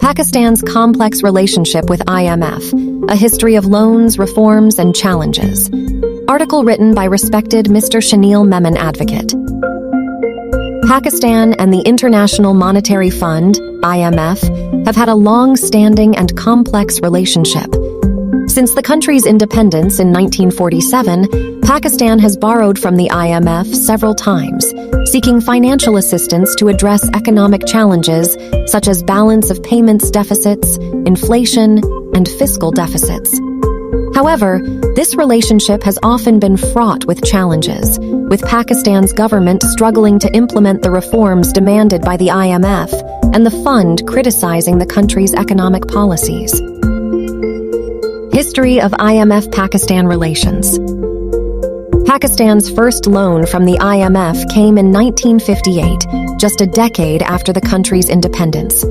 Pakistan's complex relationship with IMF, a history of loans, reforms, and challenges. Article written by respected Mr. Shaneel Memon Advocate. Pakistan and the International Monetary Fund, IMF, have had a long-standing and complex relationship. Since the country's independence in 1947, Pakistan has borrowed from the IMF several times, seeking financial assistance to address economic challenges such as balance of payments deficits, inflation, and fiscal deficits. However, this relationship has often been fraught with challenges, with Pakistan's government struggling to implement the reforms demanded by the IMF and the fund criticizing the country's economic policies. History of IMF-Pakistan relations. Pakistan's first loan from the IMF came in 1958, just a decade after the country's independence.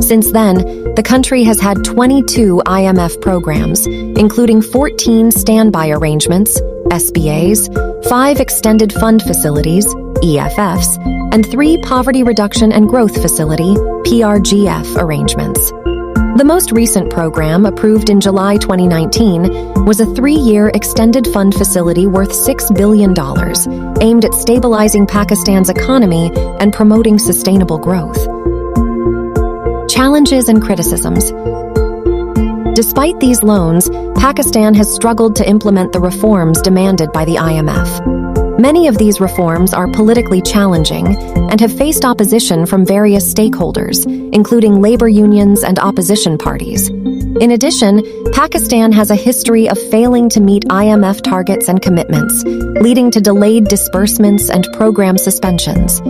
Since then, the country has had 22 IMF programs, including 14 standby arrangements, SBAs, 5 extended fund facilities, EFFs, and 3 poverty reduction and growth facility, PRGF arrangements. The most recent program, approved in July 2019, was a 3-year extended fund facility worth $6 billion, aimed at stabilizing Pakistan's economy and promoting sustainable growth. Challenges and criticisms. Despite these loans, Pakistan has struggled to implement the reforms demanded by the IMF. Many of these reforms are politically challenging and have faced opposition from various stakeholders, including labor unions and opposition parties. In addition, Pakistan has a history of failing to meet IMF targets and commitments, leading to delayed disbursements and program suspensions.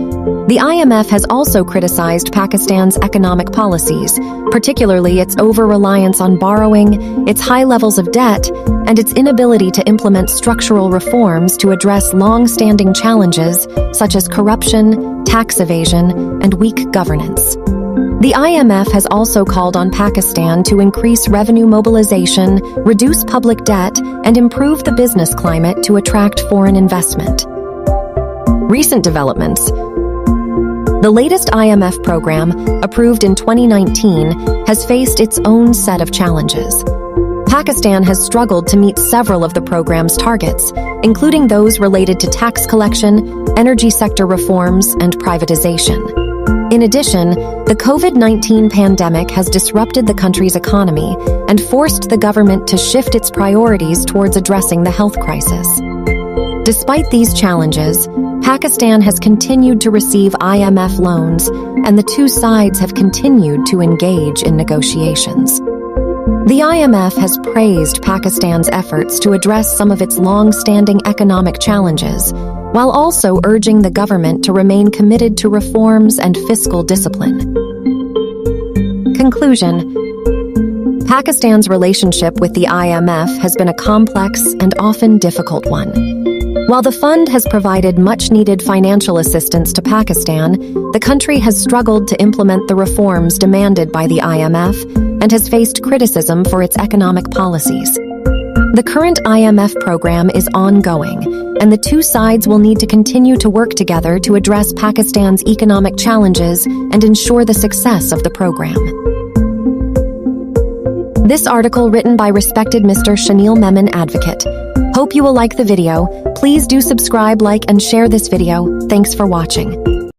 The IMF has also criticized Pakistan's economic policies, particularly its over-reliance on borrowing, its high levels of debt, and its inability to implement structural reforms to address long-standing challenges such as corruption, tax evasion, and weak governance. The IMF has also called on Pakistan to increase revenue mobilization, reduce public debt, and improve the business climate to attract foreign investment. Recent developments. The latest IMF program, approved in 2019, has faced its own set of challenges. Pakistan has struggled to meet several of the program's targets, including those related to tax collection, energy sector reforms, and privatization. In addition, the COVID-19 pandemic has disrupted the country's economy and forced the government to shift its priorities towards addressing the health crisis. Despite these challenges, Pakistan has continued to receive IMF loans, and the two sides have continued to engage in negotiations. The IMF has praised Pakistan's efforts to address some of its long-standing economic challenges, while also urging the government to remain committed to reforms and fiscal discipline. Conclusion. Pakistan's relationship with the IMF has been a complex and often difficult one. While the fund has provided much-needed financial assistance to Pakistan, the country has struggled to implement the reforms demanded by the IMF and has faced criticism for its economic policies. The current IMF program is ongoing, and the two sides will need to continue to work together to address Pakistan's economic challenges and ensure the success of the program. This article written by respected Mr. Shaneel Memon Advocate. Hope you will like the video. Please do subscribe, like, and share this video. Thanks for watching.